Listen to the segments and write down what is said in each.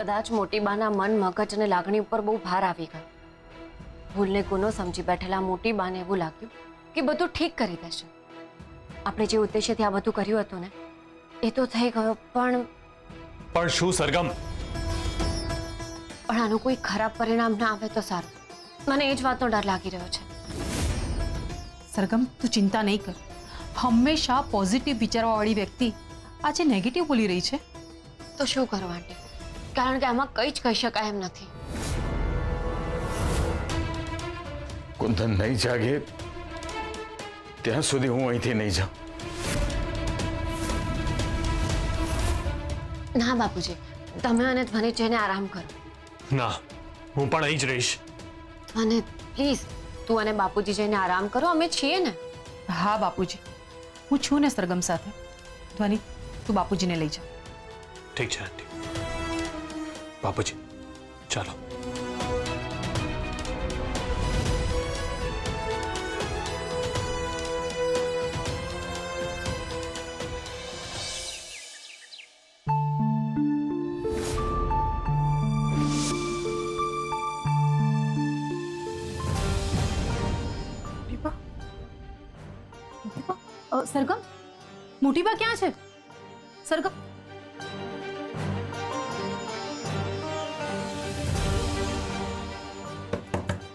કદાચ મોટી બાના મન મગજ અને લાગણી ઉપર બહુ ભાર આવી ગયો. ભૂલને ગુનો સમજી બેઠેલા મોટી બાને એવું લાગ્યું કે બધું ઠીક કરી દેશે. આપણે જે ઉદ્દેશ્યથી આ બધું કર્યું હતું ને એ તો થઈ ગયો, પણ શું સરગમ? પણ આનું કોઈ ખરાબ પરિણામ ના આવે તો સારું. મને એ જ વાતનો ડર લાગી રહ્યો છે. સરગમ, તું ચિંતા નહીં કર. હંમેશા પોઝિટિવ વિચારવાવાળી વ્યક્તિ આજે નેગેટિવ બોલી રહી છે. તો શું કરવા આંટી? કારણ કે આમાં કંઈ જ કહી શકાય એમ નથી. કુંદન નહીં જાગે ત્યાં સુધી હું અહીંથી નહીં જાઉં. ના બાપુજી, તમે અને ધ્વનિ જઈને આરામ કરો. ના, હું પણ અહીં જ રહીશ. ધ્વનિ પ્લીઝ, તું અને બાપુજી જઈને આરામ કરો, અમે છીએ ને. હા બાપુજી, હું છું ને સરગમ સાથે. ધ્વનિ, તું બાપુજીને લઈ જા. ઠીક છે આંટી. બાપુજી ચાલો. સરગમ, મોટી બા ક્યાં છે? સરગમ,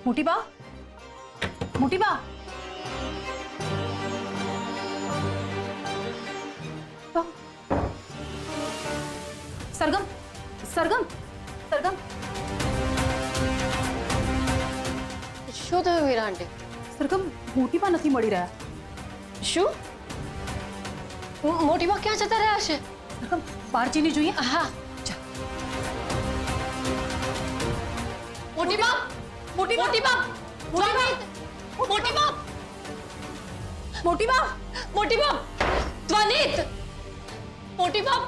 મોટી બા, મોટી બા, સરગમ, સરગમ, સરગમ. શું થયું વીરા આંટી? સરગમ, મોટી બા નથી મળી રહ્યા. શું? મોટી બા ક્યાં જતા રહ્યા છે? સરગમ, બહાર જઈને જોઈએ. હા. મોટી બા, મોટી બા, મોટી બા, મોટી બા, મોટી બા, મોટી બા, ધ્વનિત, મોટી બા.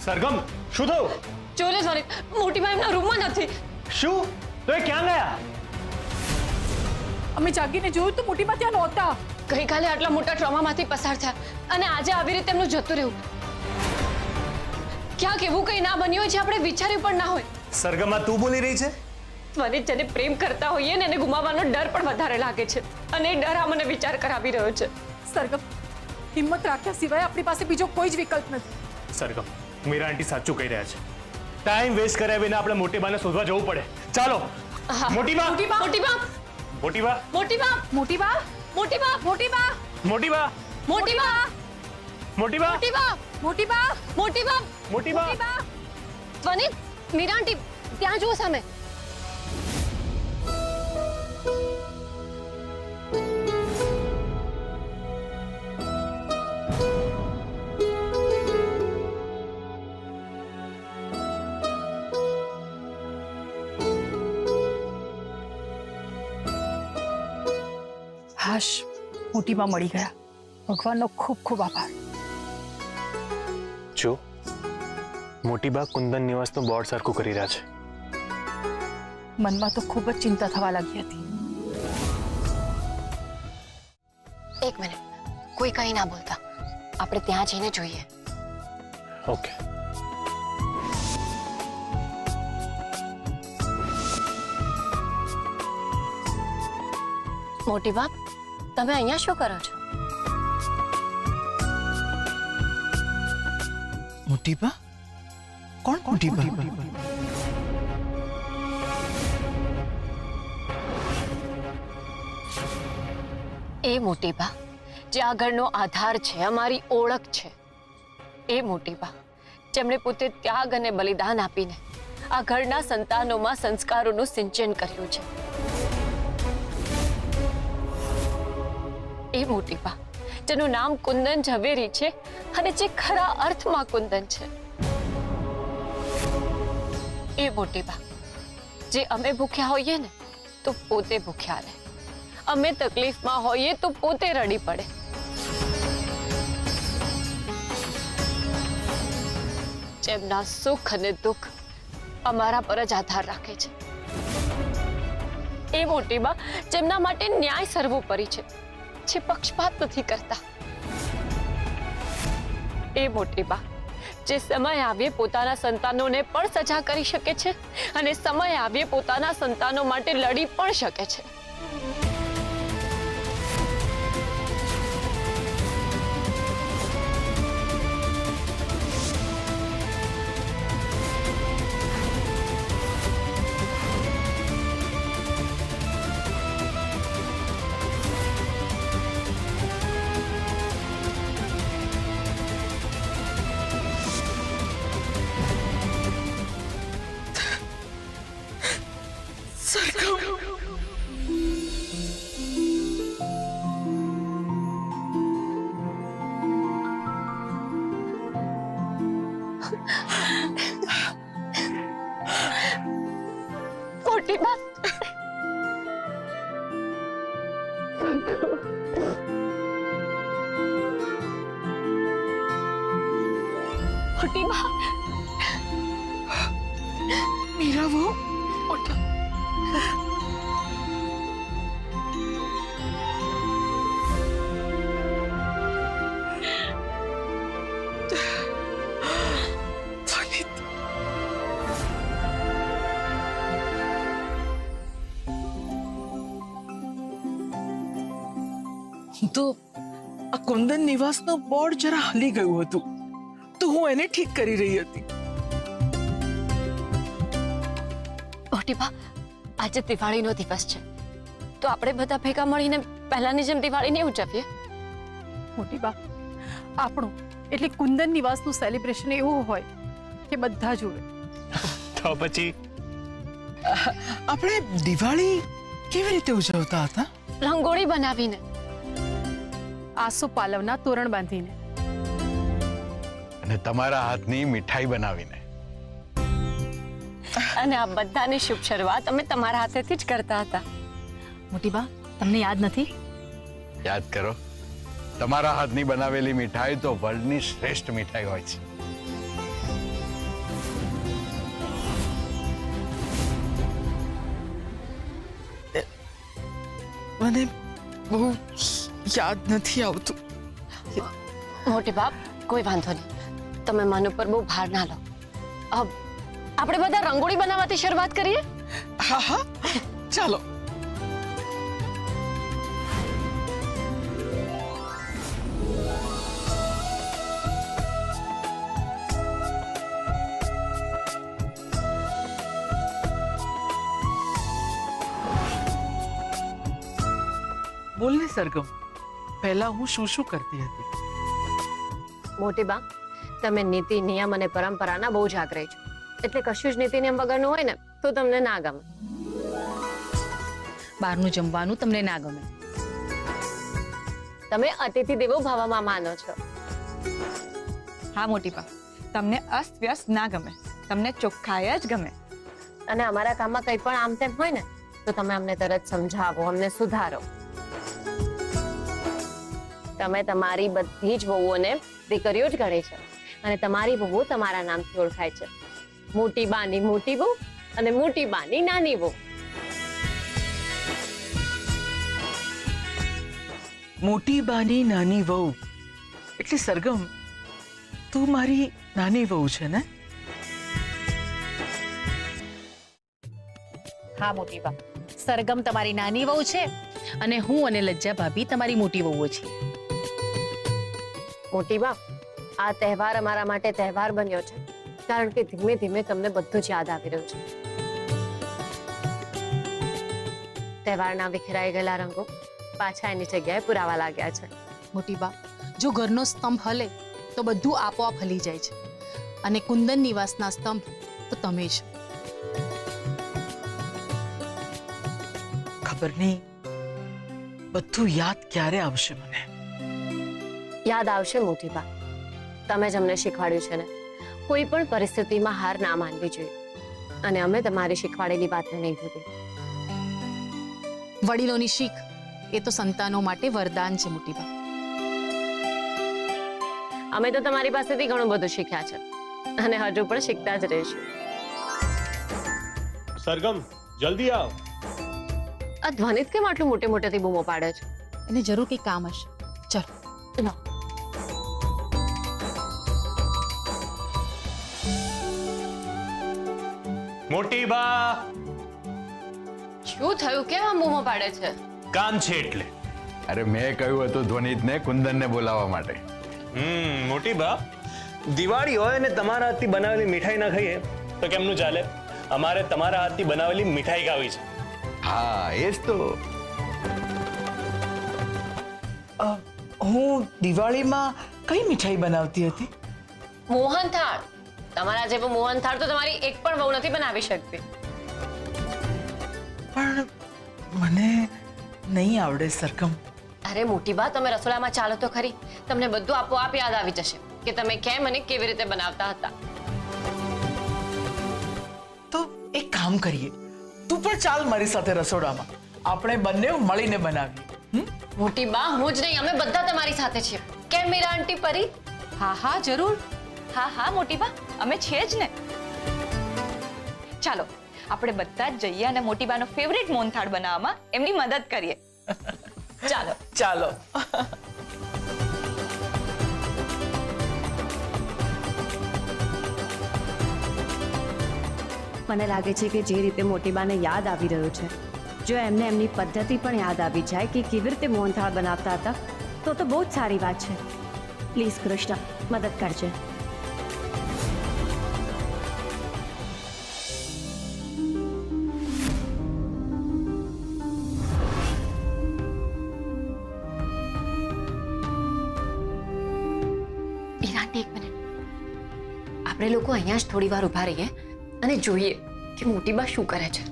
સરગમ, શું થયું? જોલે ધ્વનિત, મોટી બા એમના રૂમમાં નથી. શું? તો એ ક્યાં ગયા? અમે જાગીને જોયું તો મોટી બા ત્યાં નહોતા. ગઈકાલે આટલા મોટા ટ્રોમામાંથી પસાર થયા અને આજે આવી રીતે એમનું જતું રહ્યું. ક્યાંક એવું કંઈ ના બન્યું હોય જે આપણે વિચાર્યું પણ ના હોય. સરગમ, આ તું બોલી રહી છે? ધ્વનિત, જેને પ્રેમ કરતા હોઈએ ને એને ગુમાવવાનો ડર પણ વધારે લાગે છે અને એ ડર આ મને વિચાર કરાવી રહ્યો છે. સરગમ, હિંમત રાખ્યા સિવાય આપણી પાસે બીજો કોઈ જ વિકલ્પ નથી. સરગમ, મીરા આંટી સાચું કહી રહ્યા છે. ટાઈમ વેસ્ટ કર્યા વિના આપણે મોટી બાને શોધવા જવું પડે. ચાલો. મોટી બા, મોટી બા, મોટી બા, મોટી બા, મોટી બા, મોટી બા, મોટી બા, મોટી બા, મોટી બા, મોટી બા, મોટી બા, મોટી બા, મોટી બા, મોટી બા, મોટી બા. મોટી બા. ધ્વનિત, મીરા આંટી ત્યાં જુઓ સામે. હાશ, મોટી બા મળી ગયા. ભગવાનનો ખૂબ ખૂબ આભાર. જો મોટી બા કુંદન નિવાસનું બોર્ડ સરખું કરી રહ્યા છે. મનમાં તો ખૂબ જ ચિંતા થવા લાગી હતી. એક મિનિટ, કોઈ કંઈ ના બોલતા, આપણે ત્યાં જઈને જોઈએ. ઓકે. મોટી બાપ, તમે અહીંયા શું કરો છો? મોટી બા? કોણ મોટી બા? એ મોટી બા જે આ ઘરનો આધાર છે, અમારી ઓળખ છે. એ મોટી બા જેમણે પોતે ત્યાગ અને બલિદાન આપીને આ ઘરના સંતાનોમાં સંસ્કારોનું સિંચન કર્યું છે. એ મોટી બા જેનું નામ કુંદન ઝવેરી છે અને જે ખરા અર્થમાં કુંદન છે. એ મોટી બા જે અમે ભૂખ્યા હોઈએ ને તો પોતે ભૂખ્યા રહે, અમે તકલીફમાં હોઈએ તો પોતે રડી પડે. જેમના સુખ અને દુઃખ અમારા પર જ આધાર રાખે છે. એ મોટી બા જેમના માટે ન્યાય સર્વોપરી છે, જે પક્ષપાત નથી કરતા. એ મોટી બા જે સમય આવ્યે પોતાના સંતાનોને પણ સજા કરી શકે છે અને સમય આવ્યે પોતાના સંતાનો માટે લડી પણ શકે છે. મોટી બા, મોટી બા, મીરા वो તો આ કુંદન નિવાસનું બોર્ડ જરા હલી ગયું હતું તો હું એને ઠીક કરી રહી હતી. મોટી બા, આજે દિવાળીનો દિવસ છે તો આપણે બધા ભેગા મળીને પહેલાની જેમ દિવાળીને ઉજવીએ. મોટી બા, આપણું એટલે કુંદન નિવાસનું સેલિબ્રેશન એવું હોય કે બધા જુએ. તો પછી આપણે દિવાળી કેવી રીતે ઉજવતા હતા? રંગોળી બનાવીને, આસો પાલવના તોરણ બાંધીને, અને તમારા હાથની મીઠાઈ બનાવીને. અને આ બધાની શુભ શરૂઆત અમે તમારા હાથેથી જ કરતા હતા. મોટી બા, તમને યાદ નથી? યાદ કરો, તમારા હાથની બનાવેલી મીઠાઈ તો વર્લ્ડની શ્રેષ્ઠ મીઠાઈ હોય છે. મને બહુ યાદ નથી આવતું. મોટી બાપ, કોઈ વાંધો નહીં, તમે મન ઉપર બહુ ભાર ના લો. આપણે બધા રંગોળી બનાવવાથી શરૂઆત કરીએ. હા હા, ચાલો. બોલ ને સરગમ, પહેલા હું શું શું કરતી હતી? મોટી બા, તમે નીતિ નિયમ અને પરંપરાના બહુ જ આગ્રહી છો, એટલે કશું જ નીતિ નિયમ વગરનું હોય ને તો તમને ના ગમે. બહારનું જમવાનું તમને ના ગમે. તમે અતિથિ દેવો ભવમાં માનો છો. હા મોટી બા, તમને અસ્ત વ્યસ્ત ના ગમે, તમને ચોખ્ખાઈ જ ગમે. અને અમારા કામમાં કંઈ પણ આમ તેમ હોય ને તો તમે અમને તરત સમજાવો, અમને સુધારો. તમે તમારી બધી જ વહુઓને દીકરીઓ જ ગણે છે અને તમારી વહુ તમારા નામથી ઓળખાય છે. મોટી બાની મોટી વહુ અને મોટી બાની નાની વહુ. મોટી બાની નાની વહુ એટલે સરગમ, તું મારી નાની વહુ છે ને? હા મોટી બા, સરગમ તમારી નાની વહુ છે અને હું અને લજ્જા ભાભી તમારી મોટી વહુઓ છીએ. મોટી બા, આ તહેવાર અમારા માટે તહેવાર બન્યો છે કારણ કે ધીમે ધીમે તમને બધું જ યાદ આવી રહ્યું છે. તહેવારના વિખરાઈ ગયેલા રંગો પાછા એની જગ્યાએ પુરાવા લાગ્યા છે. મોટી બા, જો ઘરનો સ્તંભ હલે તો બધું આપોઆપ હલી જાય છે અને કુંદન નિવાસના સ્તંભ તો તમે જ. ખબર નહીં બધું યાદ ક્યારે આવશે મને. યાદ આવશે મોટી બા. તમે જ અમને શીખવાડ્યું છે ને, કોઈ પણ પરિસ્થિતિમાં હાર ના માનવી જોઈએ અને અમે તમારી શીખવાડેલી વાતને નહીં ભૂલી. વડીલોની શીખ એ તો સંતાનો માટે વરદાન છે મોટી બા. અમે તો તમારી પાસેથી ઘણું બધું શીખ્યા છે અને હજુ પણ શીખતા જ રહીશું. સરગમ, જલ્દી આવ. આ ધ્વનિત કેમ આટલું મોટે મોટેથી બૂમો પાડે છે? એને જરૂર કંઈ કામ હશે. ચલો. મોટી બા. શું થયું? કેમ આમ બૂમો પાડે છે? કામ છે એટલે. અરે મેં કહ્યું હતું ધ્વનિતને કુંદનને બોલાવવા માટે. મોટી બા, દિવાળી હોય ને તમારા હાથથી બનાવેલી મીઠાઈ ના ખાઈએ તો કેમનું ચાલે? અમારે તમારા હાથથી બનાવેલી મીઠાઈ ખાવી છે. હા એ જ તો. હું દિવાળીમાં કઈ મીઠાઈ બનાવતી હતી? મોહનથાળ. તમારા જેવો મોહનથાળ તો તમારી એક પણ વહુ નથી બનાવી શકતી. પણ મને નહીં આવડે સરગમ. અરે મોટી બા, તમે રસોડામાં ચાલો તો ખરી. તમને બધું આપોઆપ યાદ આવી જશે કે તમે કેમ અને કેવી રીતે બનાવતા હતા. તો એક કામ કરીએ, તું પણ ચાલ મારી સાથે રસોડામાં. આપણે બંને મળીને બનાવીએ. મોટી બા, હું જ નહીં, અમે બધા તમારી સાથે છીએ. કેમ મીરા આંટી પરી? હા હા જરૂર. હા હા મોટી બા, અમે છીએ જ ને. ચાલો આપણે બધા જ જઈએ અને મોટી બાનો ફેવરિટ મોહનથાળ બનાવવામાં એમની મદદ કરીએ. ચાલો. ચાલો. મને લાગે છે કે જે રીતે મોટીબાને યાદ આવી રહ્યું છે, જો એમને એમની પદ્ધતિ પણ યાદ આવી જાય કે કેવી રીતે મોહનથાળ બનાવતા હતા તો બહુ જ સારી વાત છે. પ્લીઝ કૃષ્ણ, મદદ કરજે. મીરા આંટી, એક મિનિટ. આપણે લોકો અહીંયા જ થોડી વાર ઊભા રહીએ અને જોઈએ કે મોટી બા શું કરે છે.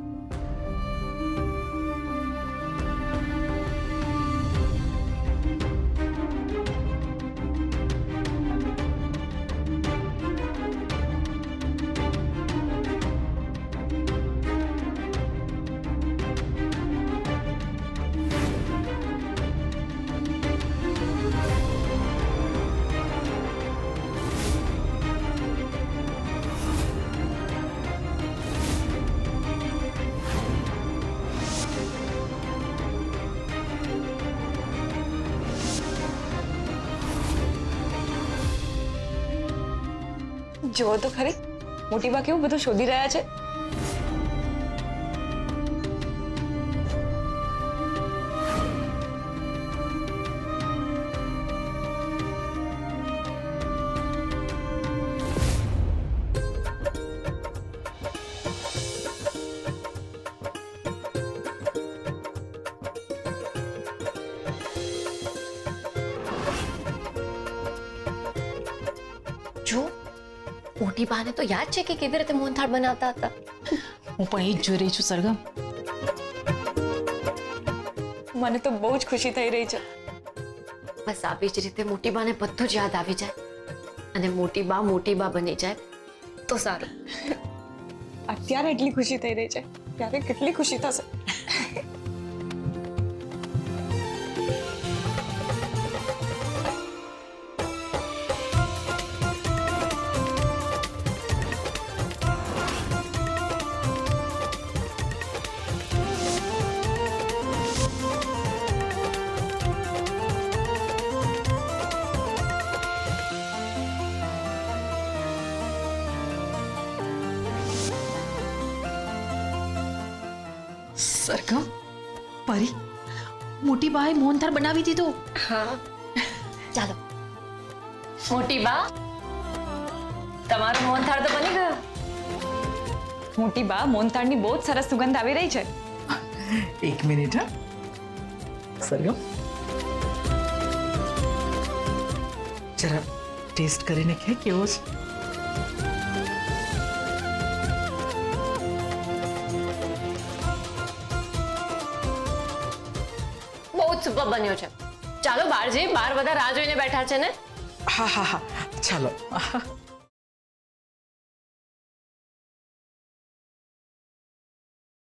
જુઓ તો ખરી મોટી બા કેવું બધું શોધી રહ્યા છે. જો મોટી બાને તો યાદ છે કે કેવી રીતે મોહનથાળ બનાવતા હતા. હું પણ એ જ જોઈ રહી છું સરગમ. મને તો બહુ જ ખુશી થઈ રહી છે. બસ આવી જ રીતે મોટી બાને બધું જ યાદ આવી જાય અને મોટી બા બની જાય તો સારું. અત્યારે એટલી ખુશી થઈ રહી છે, ત્યારે કેટલી ખુશી થશે. સરગમ, પરી, મોટી બાએ મોહનથાળ બનાવી દીધો. હા, ચાલો. મોટી બા, તમારો મોહનથાળ તો બની ગયો. મોટી બા, મોહનથાળની બહુ જ સરસ સુગંધ આવી રહી છે. એક મિનિટ. હા સરગમ, જરા ટેસ્ટ કરીને કે કેવો છે. બહુ જ સુપર બન્યો છે. ચાલો બહાર જઈએ, બહાર બધા રાહ જોઈને બેઠા છે ને. હા હા હા, ચાલો.